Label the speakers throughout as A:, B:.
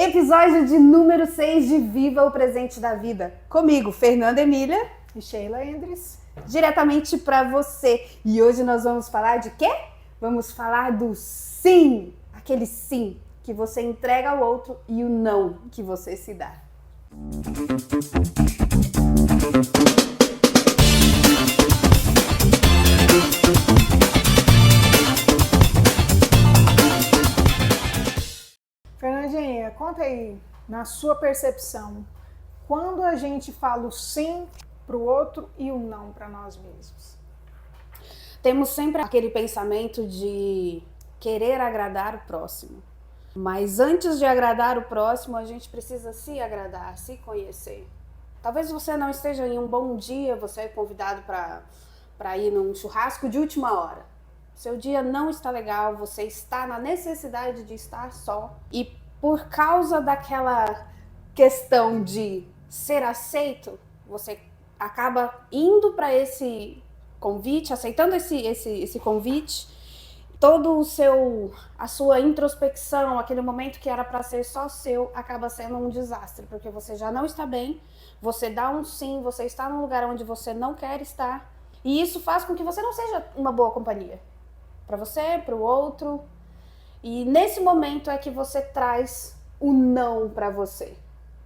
A: Episódio de número 6 de Viva o Presente da Vida. Comigo, Fernanda Emília
B: e Sheila Endres.
A: Diretamente para você. E hoje nós vamos falar de quê? Vamos falar do sim. Aquele sim que você entrega ao outro e o não que você se dá.
B: Fernandinha, conta aí, na sua percepção, quando a gente fala o sim para o outro e o não para nós mesmos?
A: Temos sempre aquele pensamento de querer agradar o próximo. Mas antes de agradar o próximo, a gente precisa se agradar, se conhecer. Talvez você não esteja em um bom dia, você é convidado para ir num churrasco de última hora. Seu dia não está legal, você está na necessidade de estar só. E por causa daquela questão de ser aceito, você acaba indo para esse convite, aceitando esse convite. Todo a sua introspecção, aquele momento que era para ser só seu, acaba sendo um desastre, porque você já não está bem, você dá um sim, você está num lugar onde você não quer estar, e isso faz com que você não seja uma boa companhia para você, para o outro. E nesse momento é que você traz o não para você,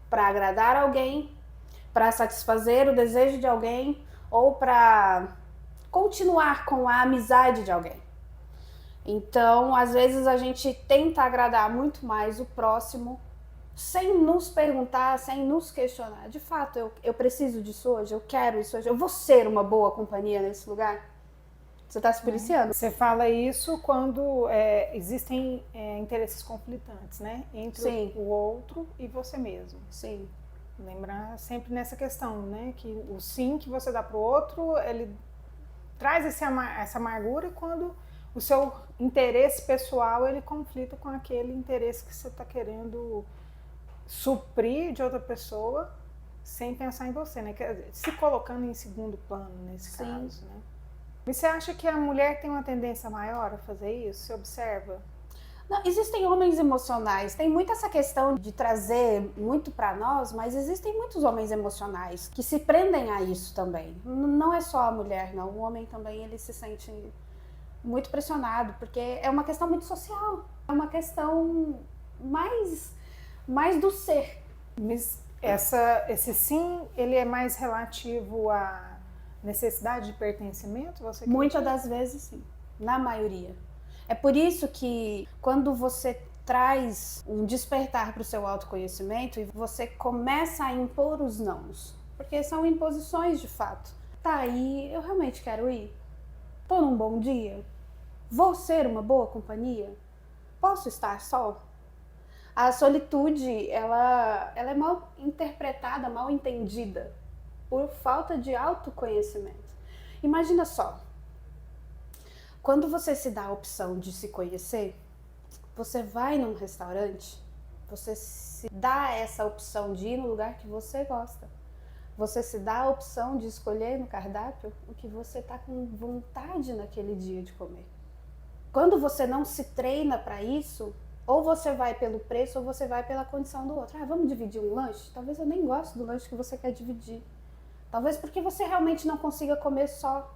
A: para agradar alguém, para satisfazer o desejo de alguém ou para continuar com a amizade de alguém. Então, às vezes a gente tenta agradar muito mais o próximo sem nos perguntar, sem nos questionar. De fato, eu preciso disso hoje, eu quero isso hoje, eu vou ser uma boa companhia nesse lugar? Você está se policiando?
B: Você fala isso quando existem interesses conflitantes, né? Entre
A: Sim.
B: o outro e você mesmo.
A: Sim.
B: Lembrar sempre nessa questão, né? Que o sim que você dá para o outro, ele traz essa amargura quando o seu interesse pessoal, ele conflita com aquele interesse que você está querendo suprir de outra pessoa sem pensar em você, né? Se colocando em segundo plano nesse caso, né? E você acha que a mulher tem uma tendência maior a fazer isso? Você observa?
A: Não, existem homens emocionais, tem muito essa questão de trazer muito para nós, mas existem muitos homens emocionais que se prendem a isso também. Não é só a mulher, não. O homem também, ele se sente muito pressionado, porque é uma questão muito social, é uma questão mais do ser.
B: Mas esse sim, ele é mais relativo à necessidade de pertencimento?
A: Muitas das vezes sim, na maioria. É por isso que quando você traz um despertar para o seu autoconhecimento e você começa a impor os nãos, porque são imposições de fato. Tá, aí eu realmente quero ir? Tô num bom dia? Vou ser uma boa companhia? Posso estar só? A solitude, ela é mal interpretada, mal entendida, por falta de autoconhecimento. Imagina só, quando você se dá a opção de se conhecer, você vai num restaurante, você se dá essa opção de ir no lugar que você gosta. Você se dá a opção de escolher no cardápio o que você está com vontade naquele dia de comer. Quando você não se treina para isso, ou você vai pelo preço ou você vai pela condição do outro. Vamos dividir um lanche? Talvez eu nem goste do lanche que você quer dividir. Talvez porque você realmente não consiga comer só,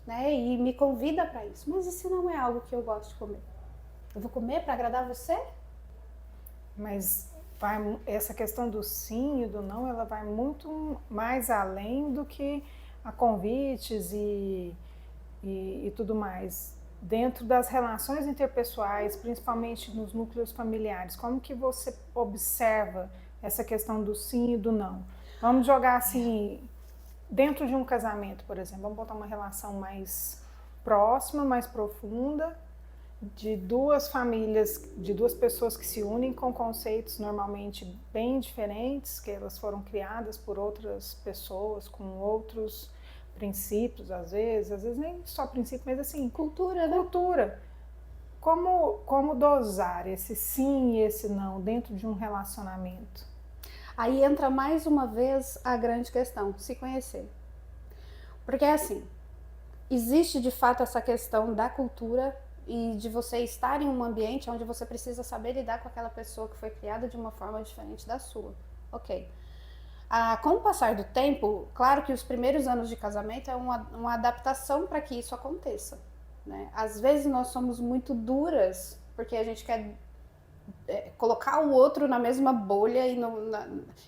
A: né? E me convida para isso. Mas e se não é algo que eu gosto de comer? Eu vou comer para agradar você?
B: Mas essa questão do sim e do não, ela vai muito mais além do que a convites e tudo mais. Dentro das relações interpessoais, principalmente nos núcleos familiares, como que você observa essa questão do sim e do não? Vamos jogar assim, dentro de um casamento, por exemplo, vamos botar uma relação mais próxima, mais profunda, de duas famílias, de duas pessoas que se unem com conceitos normalmente bem diferentes, que elas foram criadas por outras pessoas, com outros princípios, às vezes nem só princípio, mas assim,
A: cultura, né?
B: Cultura. Como dosar esse sim e esse não dentro de um relacionamento?
A: Aí entra mais uma vez a grande questão, se conhecer. Porque assim, existe de fato essa questão da cultura e de você estar em um ambiente onde você precisa saber lidar com aquela pessoa que foi criada de uma forma diferente da sua. Ok. Com o passar do tempo, claro que os primeiros anos de casamento é uma adaptação para que isso aconteça, né? Às vezes nós somos muito duras porque a gente quer colocar o outro na mesma bolha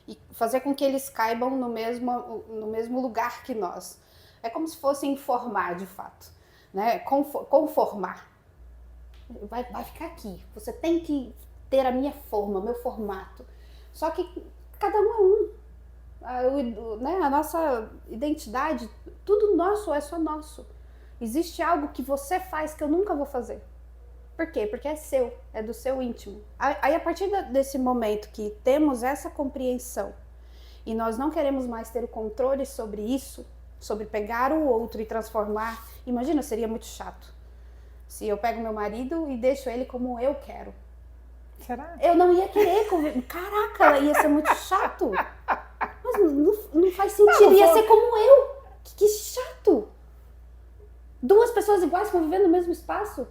A: e fazer com que eles caibam no mesmo lugar que nós. É como se fosse informar, de fato, né? Conformar. Vai ficar aqui. Você tem que ter a minha forma, meu formato. Só que cada um é um. A nossa identidade, tudo nosso é só nosso. Existe algo que você faz que eu nunca vou fazer. Por quê? Porque é seu, é do seu íntimo. Aí, a partir desse momento que temos essa compreensão e nós não queremos mais ter o controle sobre isso, sobre pegar o outro e transformar, imagina, seria muito chato. Se eu pego meu marido e deixo ele como eu quero.
B: Será?
A: Eu não ia querer conviver. Caraca, ia ser muito chato. Mas não faz sentido, ia ser como eu. Que chato. Duas pessoas iguais convivendo no mesmo espaço.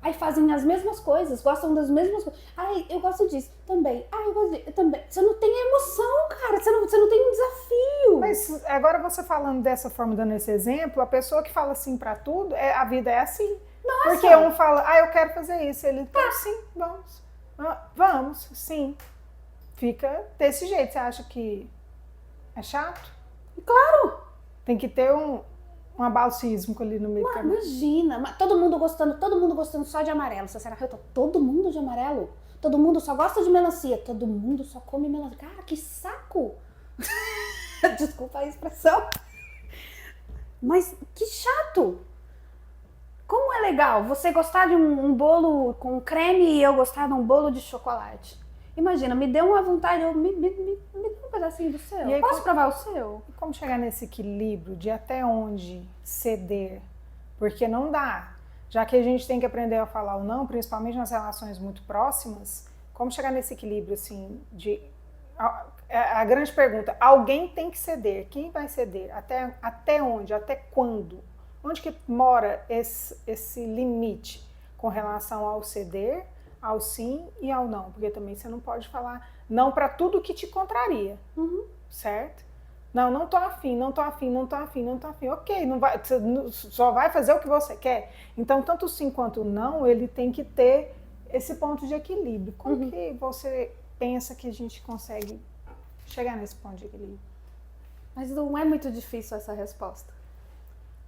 A: Aí fazem as mesmas coisas, gostam das mesmas coisas. Ai, eu gosto disso. Também. Ai, eu gosto disso. Também. Você não tem emoção, cara. Você não tem um desafio.
B: Mas agora você falando dessa forma, dando esse exemplo, a pessoa que fala assim pra tudo, a vida é assim. Nossa. Porque um fala, eu quero fazer isso. Ele, então sim, vamos. Vamos, sim. Fica desse jeito. Você acha que é chato?
A: Claro!
B: Tem que ter um abalo sísmico ali no meio do caminho.
A: Imagina, todo mundo gostando só de amarelo. Você será que eu tô todo mundo de amarelo? Todo mundo só gosta de melancia. Todo mundo só come melancia. Cara, que saco! Desculpa a expressão. Mas que chato! Como é legal você gostar de um bolo com creme e eu gostar de um bolo de chocolate. Imagina, me deu uma vontade, me dá um pedacinho do seu.
B: Aí,
A: posso provar o seu?
B: E como chegar nesse equilíbrio de até onde ceder? Porque não dá. Já que a gente tem que aprender a falar o não, principalmente nas relações muito próximas, como chegar nesse equilíbrio assim de... A grande pergunta, alguém tem que ceder. Quem vai ceder? Até onde? Até quando? Onde que mora esse limite com relação ao ceder, ao sim e ao não? Porque também você não pode falar não para tudo que te contraria, certo? Não tô afim, não tô afim, não tô afim, não tô afim. Ok, não vai, você só vai fazer o que você quer. Então, tanto o sim quanto o não, ele tem que ter esse ponto de equilíbrio. Como que você pensa que a gente consegue chegar nesse ponto de equilíbrio?
A: Mas não é muito difícil essa resposta.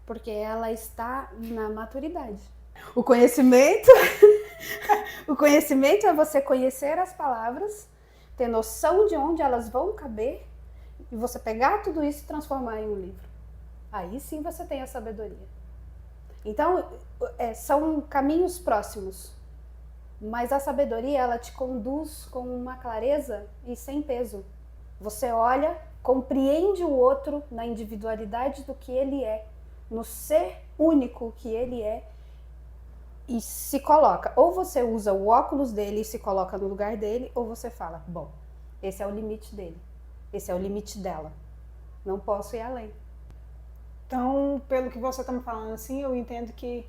A: Porque ela está na maturidade. O conhecimento é você conhecer as palavras, ter noção de onde elas vão caber e você pegar tudo isso e transformar em um livro. Aí sim você tem a sabedoria. Então, são caminhos próximos, mas a sabedoria ela te conduz com uma clareza e sem peso. Você olha, compreende o outro na individualidade do que ele é, no ser único que ele é, e se coloca, ou você usa o óculos dele e se coloca no lugar dele, ou você fala, bom, esse é o limite dele, esse é o limite dela, não posso ir além.
B: Então, pelo que você está me falando assim, eu entendo que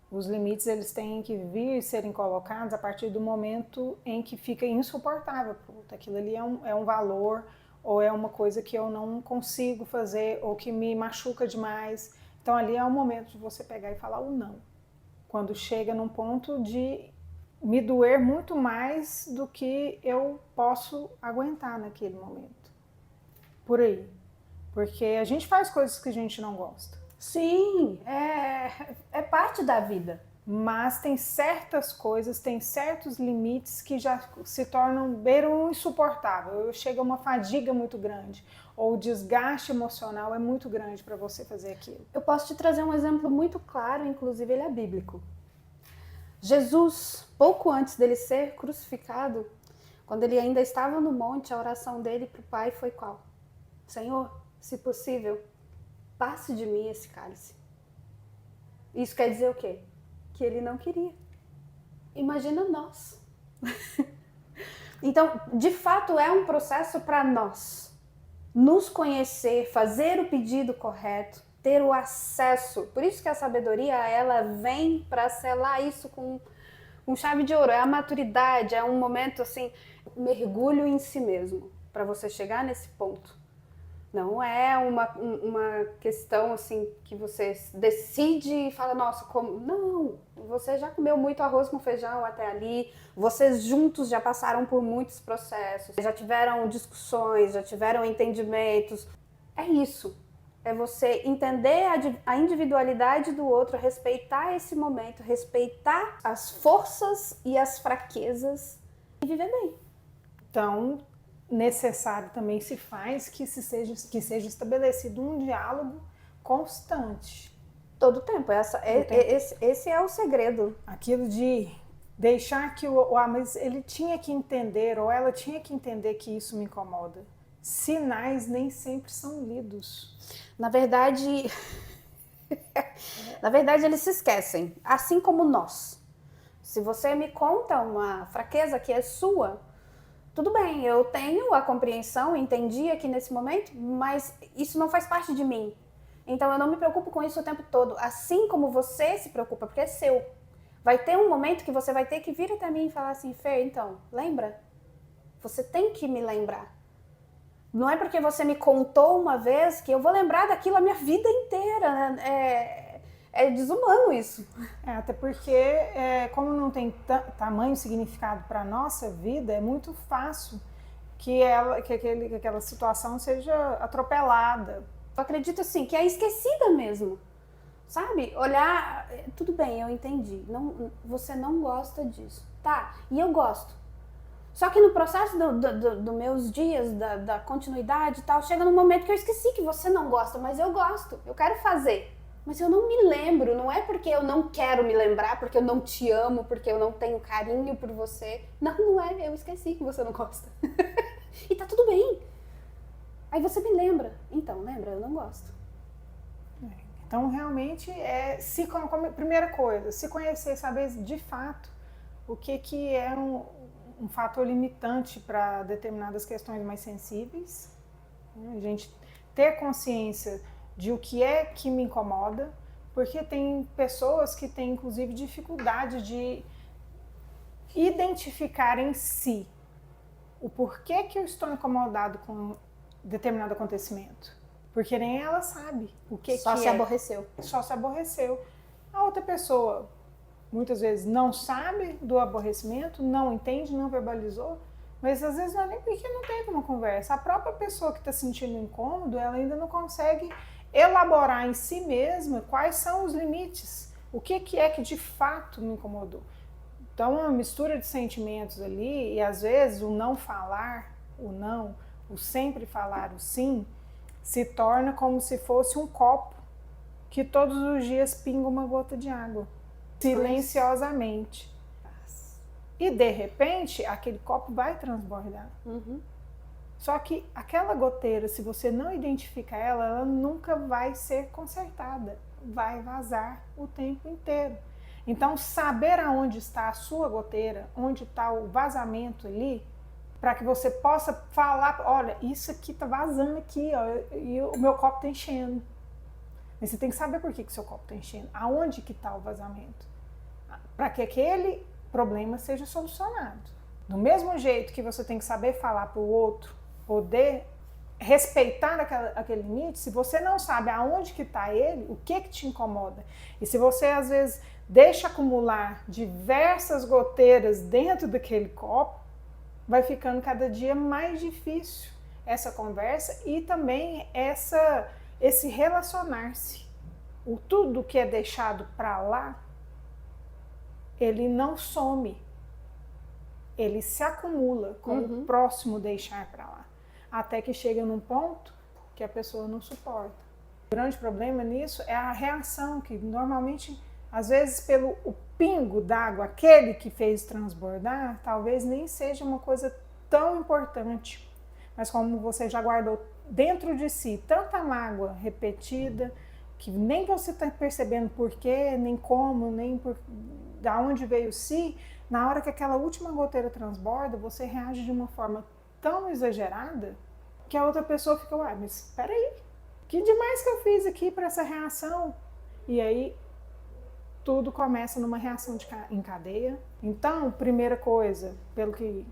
B: os limites eles têm que vir serem colocados a partir do momento em que fica insuportável. Puta, aquilo ali é um valor, ou é uma coisa que eu não consigo fazer, ou que me machuca demais. Então ali é o momento de você pegar e falar o não. Quando chega num ponto de me doer muito mais do que eu posso aguentar naquele momento. Por aí. Porque a gente faz coisas que a gente não gosta.
A: Sim, é parte da vida.
B: Mas tem certas coisas, tem certos limites que já se tornam beiram insuportável. Chega uma fadiga muito grande, ou o desgaste emocional é muito grande para você fazer aquilo.
A: Eu posso te trazer um exemplo muito claro, inclusive ele é bíblico. Jesus, pouco antes dele ser crucificado, quando ele ainda estava no monte, a oração dele para o Pai foi qual? Senhor, se possível, passe de mim esse cálice. Isso quer dizer o quê? Que ele não queria. Imagina nós. Então, de fato, é um processo para nós nos conhecer, fazer o pedido correto, ter o acesso. Por isso que a sabedoria, ela vem para selar isso com chave de ouro. É a maturidade, é um momento assim, um mergulho em si mesmo, para você chegar nesse ponto. Não é uma questão assim que você decide e fala, nossa, como... Não, você já comeu muito arroz com feijão até ali, vocês juntos já passaram por muitos processos, já tiveram discussões, já tiveram entendimentos. É isso, é você entender a individualidade do outro, respeitar esse momento, respeitar as forças e as fraquezas e viver bem.
B: Então, necessário também se faz que seja estabelecido um diálogo constante.
A: Todo tempo. Esse é o segredo.
B: Aquilo de deixar que mas ele tinha que entender, ou ela tinha que entender que isso me incomoda. Sinais nem sempre são lidos.
A: Na verdade, eles se esquecem, assim como nós. Se você me conta uma fraqueza que é sua, tudo bem, eu tenho a compreensão, entendi aqui nesse momento, mas isso não faz parte de mim. Então eu não me preocupo com isso o tempo todo, assim como você se preocupa, porque é seu. Vai ter um momento que você vai ter que vir até mim e falar assim, Fer, então, lembra? Você tem que me lembrar. Não é porque você me contou uma vez que eu vou lembrar daquilo a minha vida inteira, né? É desumano isso.
B: Até porque, como não tem tamanho significado para a nossa vida, é muito fácil que aquela situação seja atropelada.
A: Eu acredito assim, que é esquecida mesmo, sabe? Olhar, tudo bem, eu entendi, não, você não gosta disso, tá? E eu gosto. Só que no processo dos meus dias, da continuidade e tal, chega num momento que eu esqueci que você não gosta, mas eu gosto, eu quero fazer. Mas eu não me lembro, não é porque eu não quero me lembrar, porque eu não te amo, porque eu não tenho carinho por você. Não é, eu esqueci que você não gosta. E tá tudo bem. Aí você me lembra. Então, lembra, eu não gosto.
B: Então, realmente, primeira coisa, se conhecer, saber de fato o que é um fator limitante para determinadas questões mais sensíveis. A gente ter consciência de o que é que me incomoda, porque tem pessoas que têm, inclusive, dificuldade de identificar em si o porquê que eu estou incomodado com determinado acontecimento. Porque nem ela sabe o que
A: Só se aborreceu.
B: Só se aborreceu. A outra pessoa, muitas vezes, não sabe do aborrecimento, não entende, não verbalizou, mas às vezes não é nem porque não teve uma conversa. A própria pessoa que está sentindo incômodo, ela ainda não consegue elaborar em si mesma quais são os limites, o que é que de fato me incomodou. Então, uma mistura de sentimentos ali, e às vezes o não falar, o não, o sempre falar, o sim, se torna como se fosse um copo que todos os dias pinga uma gota de água, silenciosamente. E de repente, aquele copo vai transbordar.
A: Uhum.
B: Só que aquela goteira, se você não identifica ela, ela nunca vai ser consertada, vai vazar o tempo inteiro. Então, saber aonde está a sua goteira, onde está o vazamento ali, para que você possa falar, olha, isso aqui está vazando aqui, ó, e o meu copo está enchendo. Mas você tem que saber por que o seu copo está enchendo, aonde que está o vazamento, para que aquele problema seja solucionado. Do mesmo jeito que você tem que saber falar para o outro, poder respeitar aquele limite, se você não sabe aonde que está ele, o que te incomoda, e se você às vezes deixa acumular diversas goteiras dentro daquele copo, vai ficando cada dia mais difícil essa conversa e também esse relacionar-se. Tudo que é deixado para lá, ele não some, ele se acumula com o próximo deixar para lá, até que chega num ponto que a pessoa não suporta. O grande problema nisso é a reação, que normalmente, às vezes, pelo o pingo d'água, aquele que fez transbordar, talvez nem seja uma coisa tão importante, mas como você já guardou dentro de si tanta mágoa repetida, que nem você está percebendo por quê, nem como, nem da onde veio o si, na hora que aquela última goteira transborda, você reage de uma forma tão exagerada que a outra pessoa fica, uai, mas espera aí, Que demais que eu fiz aqui para essa reação? E aí tudo começa numa reação em cadeia. Então, primeira coisa, pelo que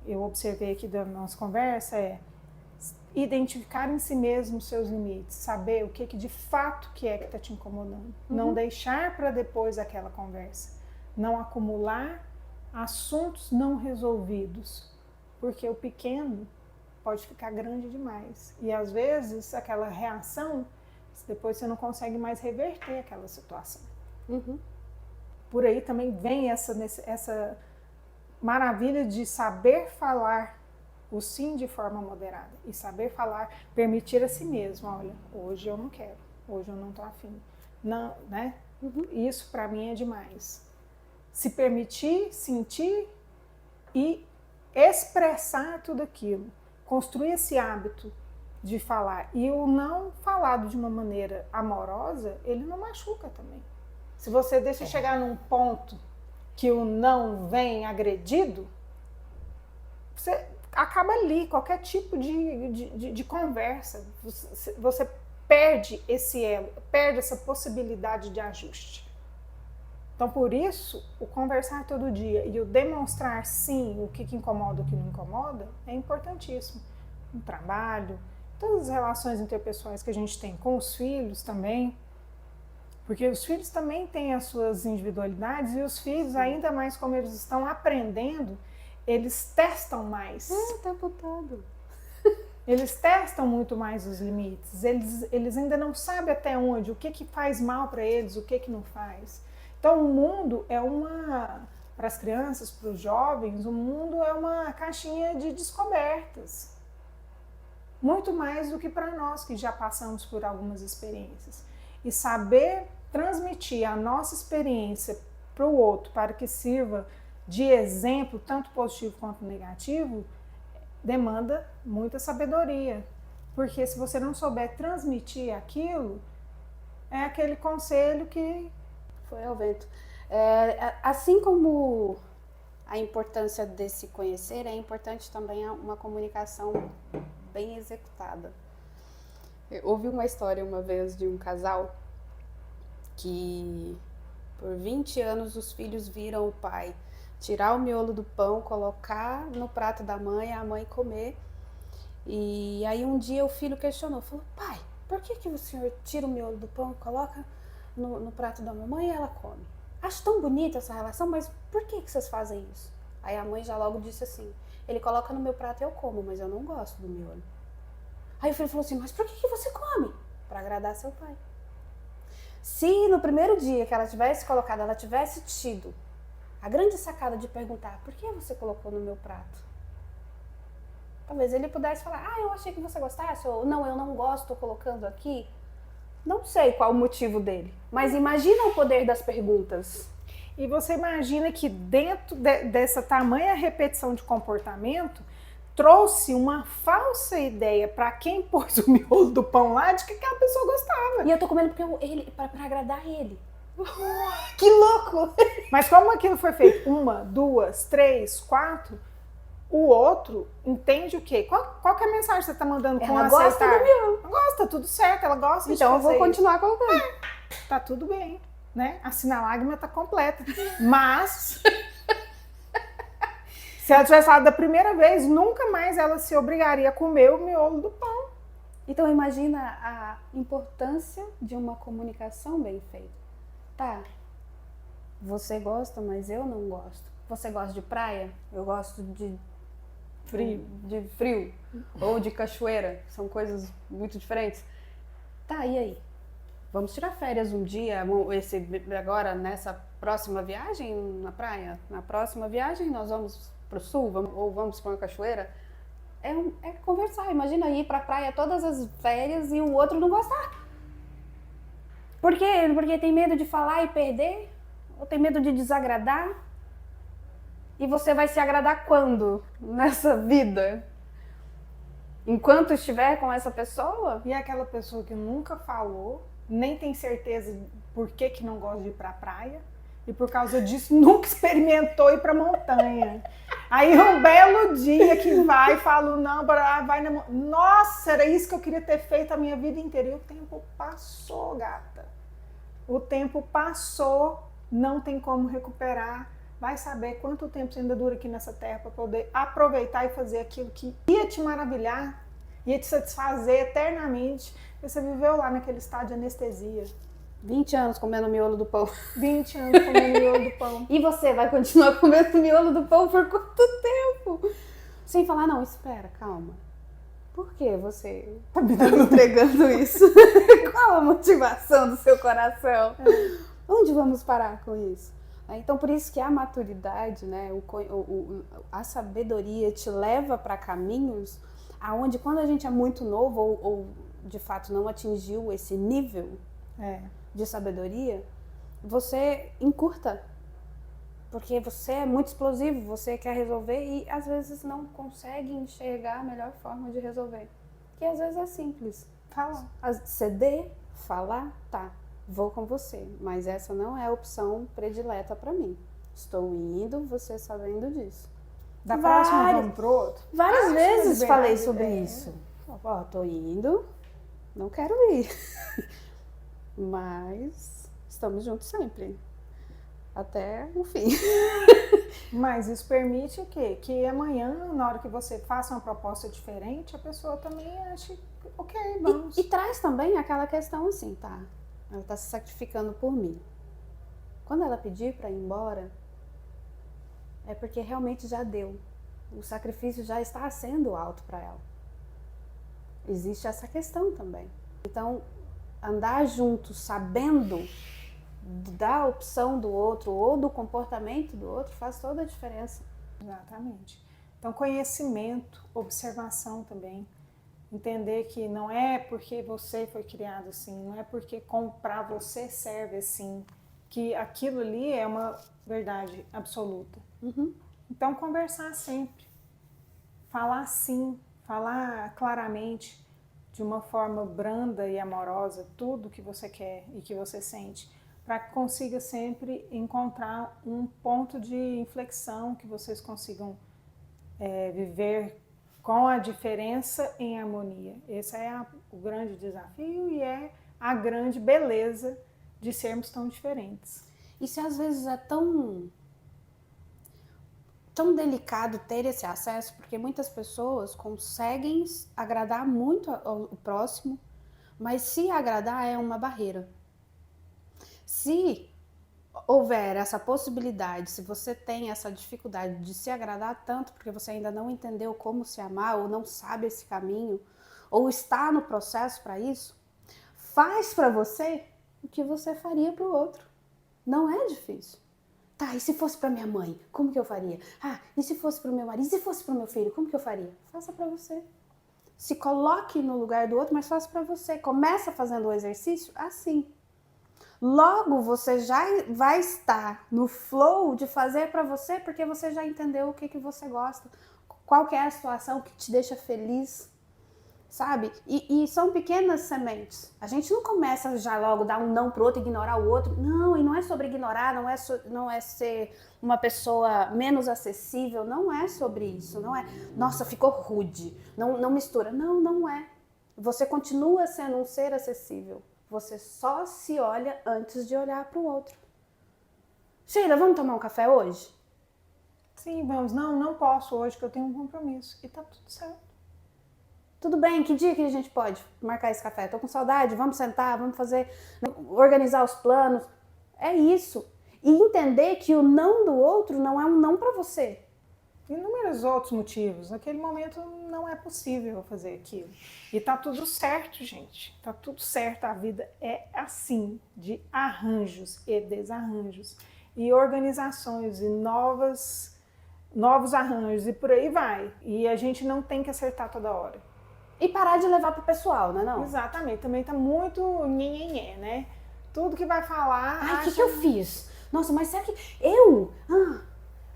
B: eu observei aqui da nossa conversa, é identificar em si mesmo os seus limites, saber o que de fato que é que está te incomodando. Não deixar para depois aquela conversa. Não acumular assuntos não resolvidos, porque o pequeno pode ficar grande demais. E às vezes aquela reação, depois você não consegue mais reverter aquela situação. Por aí também vem essa maravilha de saber falar o sim de forma moderada e saber falar, permitir a si mesmo, olha, hoje eu não quero, hoje eu não tô afim, não, né? Isso para mim é demais. Se permitir, sentir e expressar tudo aquilo, construir esse hábito de falar. E o não falado de uma maneira amorosa, ele não machuca também. Se você deixa chegar num ponto que o não vem agredido, você acaba ali, qualquer tipo de conversa. Você perde esse elo, perde essa possibilidade de ajuste. Então, por isso, o conversar todo dia e o demonstrar sim o que incomoda, o que não incomoda, é importantíssimo. No trabalho, todas as relações interpessoais que a gente tem com os filhos também, porque os filhos também têm as suas individualidades e os filhos, ainda mais como eles estão aprendendo, eles testam mais.
A: O tempo todo.
B: Eles testam muito mais os limites. Eles ainda não sabem até onde, o que faz mal para eles, o que não faz. Então, o mundo é para as crianças, para os jovens, o mundo é uma caixinha de descobertas. Muito mais do que para nós, que já passamos por algumas experiências. E saber transmitir a nossa experiência para o outro, para que sirva de exemplo, tanto positivo quanto negativo, demanda muita sabedoria. Porque se você não souber transmitir aquilo, é aquele conselho que
A: foi ao vento. Assim como a importância de se conhecer, é importante também uma comunicação bem executada. Eu ouvi uma história uma vez de um casal que por 20 anos os filhos viram o pai tirar o miolo do pão, colocar no prato da mãe, a mãe comer. E aí um dia o filho questionou, falou, pai, por que o senhor tira o miolo do pão e coloca no prato da mamãe e ela come? Acho tão bonita essa relação, mas por que vocês fazem isso? Aí a mãe já logo disse assim, ele coloca no meu prato e eu como, mas eu não gosto do miolo. Aí o filho falou assim, mas por que você come? Para agradar seu pai. Se no primeiro dia que ela tivesse colocado, ela tivesse tido a grande sacada de perguntar, por que você colocou no meu prato? Talvez ele pudesse falar, eu achei que você gostasse, ou não, eu não gosto, estou colocando aqui. Não sei qual o motivo dele, mas imagina o poder das perguntas.
B: E você imagina que dentro dessa tamanha repetição de comportamento, trouxe uma falsa ideia para quem pôs o miolo do pão lá de que aquela pessoa gostava.
A: E eu tô comendo porque para agradar ele. Que louco!
B: Mas como aquilo foi feito 1, 2, 3, 4, o outro entende o quê? Qual que é a mensagem que você tá mandando com
A: ela
B: aceitar?
A: Gosta do miolo.
B: Gosta, tudo certo, ela gosta
A: então
B: de
A: eu vou continuar colocando.
B: Tá tudo bem, né? A sinalágrima tá completa. Mas se ela tivesse falado da primeira vez, nunca mais ela se obrigaria a comer o miolo do pão.
A: Então imagina a importância de uma comunicação bem feita. Tá, você gosta, mas eu não gosto. Você gosta de praia? Eu gosto de frio. Ou de cachoeira. São coisas muito diferentes. Tá, e aí? Vamos tirar férias um dia, agora nessa próxima viagem na praia? Na próxima viagem nós vamos pro sul ou vamos para uma cachoeira? É conversar. Imagina ir pra praia todas as férias e o outro não gostar. Por quê? Porque tem medo de falar e perder? Ou tem medo de desagradar? E você vai se agradar quando? Nessa vida? Enquanto estiver com essa pessoa?
B: E aquela pessoa que nunca falou, nem tem certeza por que não gosta de ir pra praia, e por causa disso nunca experimentou ir pra montanha. Aí um belo dia que vai, falo, não, vai namorar. Nossa, era isso que eu queria ter feito a minha vida inteira. E o tempo passou, gata. O tempo passou, não tem como recuperar. Vai saber quanto tempo você ainda dura aqui nessa terra para poder aproveitar e fazer aquilo que ia te maravilhar, ia te satisfazer eternamente. E você viveu lá naquele estado de anestesia.
A: 20 anos comendo miolo do pão.
B: 20 anos comendo miolo do pão.
A: E você vai continuar comendo miolo do pão por quanto tempo? Sem falar, não, espera, calma. Por que você tá me entregando isso? Qual a motivação do seu coração? Onde vamos parar com isso? Então, por isso que a maturidade, né, a sabedoria te leva para caminhos aonde, quando a gente é muito novo ou de fato não atingiu esse nível de sabedoria, você encurta. Porque você é muito explosivo, você quer resolver e às vezes não consegue enxergar a melhor forma de resolver. Que às vezes é simples.
B: Falar.
A: Ceder, falar, tá, vou com você. Mas essa não é a opção predileta para mim. Estou indo, você sabendo disso.
B: Da próxima vamos pro outro?
A: Várias vezes falei sobre isso. Ó, tô indo, não quero ir. Mas estamos juntos sempre. Até o fim.
B: Mas isso permite o quê? Que amanhã, na hora que você faça uma proposta diferente, a pessoa também ache, ok, vamos.
A: E traz também aquela questão assim, tá? Ela tá se sacrificando por mim. Quando ela pedir para ir embora, é porque realmente já deu. O sacrifício já está sendo alto para ela. Existe essa questão também. Então, andar junto sabendo da opção do outro ou do comportamento do outro faz toda a diferença.
B: Exatamente. Então, conhecimento, observação também. Entender que não é porque você foi criado assim, não é porque para você serve assim, que aquilo ali é uma verdade absoluta.
A: Uhum.
B: Então, conversar sempre. Falar sim, falar claramente, de uma forma branda e amorosa, tudo que você quer e que você sente, para que consiga sempre encontrar um ponto de inflexão que vocês consigam viver com a diferença em harmonia. Esse é o grande desafio e é a grande beleza de sermos tão diferentes.
A: Isso às vezes é tão delicado ter esse acesso, porque muitas pessoas conseguem agradar muito ao próximo, mas se agradar é uma barreira. Se houver essa possibilidade, se você tem essa dificuldade de se agradar tanto porque você ainda não entendeu como se amar ou não sabe esse caminho, ou está no processo para isso, faz para você o que você faria para o outro. Não é difícil. Tá, e se fosse para minha mãe, como que eu faria? Ah, e se fosse para o meu marido? E se fosse para o meu filho, como que eu faria? Faça para você. Se coloque no lugar do outro, mas faça para você. Começa fazendo o exercício assim. Logo você já vai estar no flow de fazer para você, porque você já entendeu o que você gosta, qual que é a situação que te deixa feliz, sabe? E são pequenas sementes. A gente não começa já logo dar um não pro outro, ignorar o outro. Não, e não é sobre ignorar, não é ser uma pessoa menos acessível, não é sobre isso, não é, nossa, ficou rude, não mistura. Não, não é. Você continua sendo um ser acessível. Você só se olha antes de olhar para o outro. Sheila, vamos tomar um café hoje?
B: Sim, vamos. Não posso hoje, que eu tenho um compromisso. E tá tudo certo.
A: Tudo bem, que dia que a gente pode marcar esse café? Tô com saudade, vamos sentar, vamos organizar os planos. É isso. E entender que o não do outro não é um não para você.
B: Inúmeros outros motivos. Naquele momento não é possível fazer aquilo. E tá tudo certo, gente. Tá tudo certo. A vida é assim, de arranjos e desarranjos. E organizações e novos arranjos e por aí vai. E a gente não tem que acertar toda hora.
A: E parar de levar pro pessoal, né, não?
B: Exatamente. Também tá muito nhenhenhé, né? Tudo que vai falar...
A: Ai, o que eu fiz? Nossa, mas será que eu...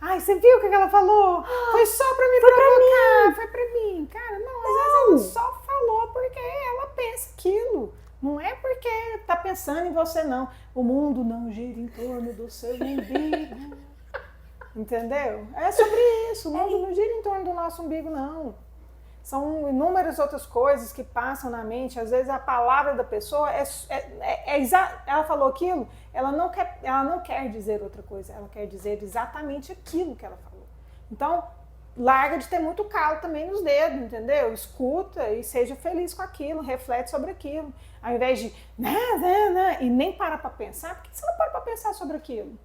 B: Ai, você viu o que ela falou? Foi só pra me provocar, foi pra mim. Cara, não, às vezes ela só falou porque ela pensa aquilo. Não é porque tá pensando em você, não. O mundo não gira em torno do seu umbigo. Entendeu? É sobre isso. O mundo não gira em torno do nosso umbigo, não. São inúmeras outras coisas que passam na mente. Às vezes a palavra da pessoa ela falou aquilo, ela não quer dizer outra coisa, ela quer dizer exatamente aquilo que ela falou. Então, larga de ter muito calo também nos dedos, entendeu? Escuta e seja feliz com aquilo, reflete sobre aquilo. Ao invés de e nem para pensar, por que você não para pensar sobre aquilo?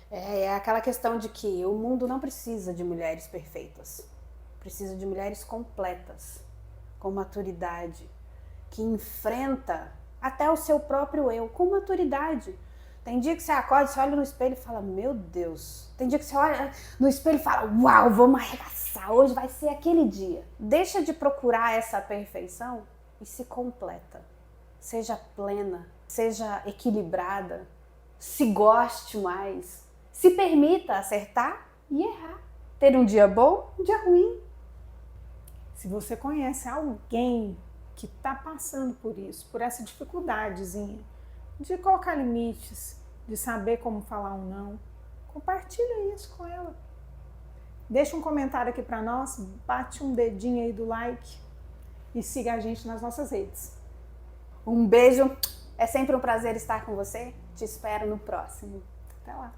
A: É aquela questão de que o mundo não precisa de mulheres perfeitas. Precisa de mulheres completas, com maturidade, que enfrenta até o seu próprio eu, com maturidade. Tem dia que você acorda, você olha no espelho e fala, meu Deus. Tem dia que você olha no espelho e fala, uau, vamos arregaçar, hoje vai ser aquele dia. Deixa de procurar essa perfeição e se completa. Seja plena, seja equilibrada, se goste mais, se permita acertar e errar. Ter um dia bom, um dia ruim.
B: Se você conhece alguém que está passando por isso, por essa dificuldadezinha, de colocar limites, de saber como falar um não, compartilha isso com ela. Deixa um comentário aqui para nós, bate um dedinho aí do like e siga a gente nas nossas redes.
A: Um beijo, é sempre um prazer estar com você, te espero no próximo.
B: Até lá!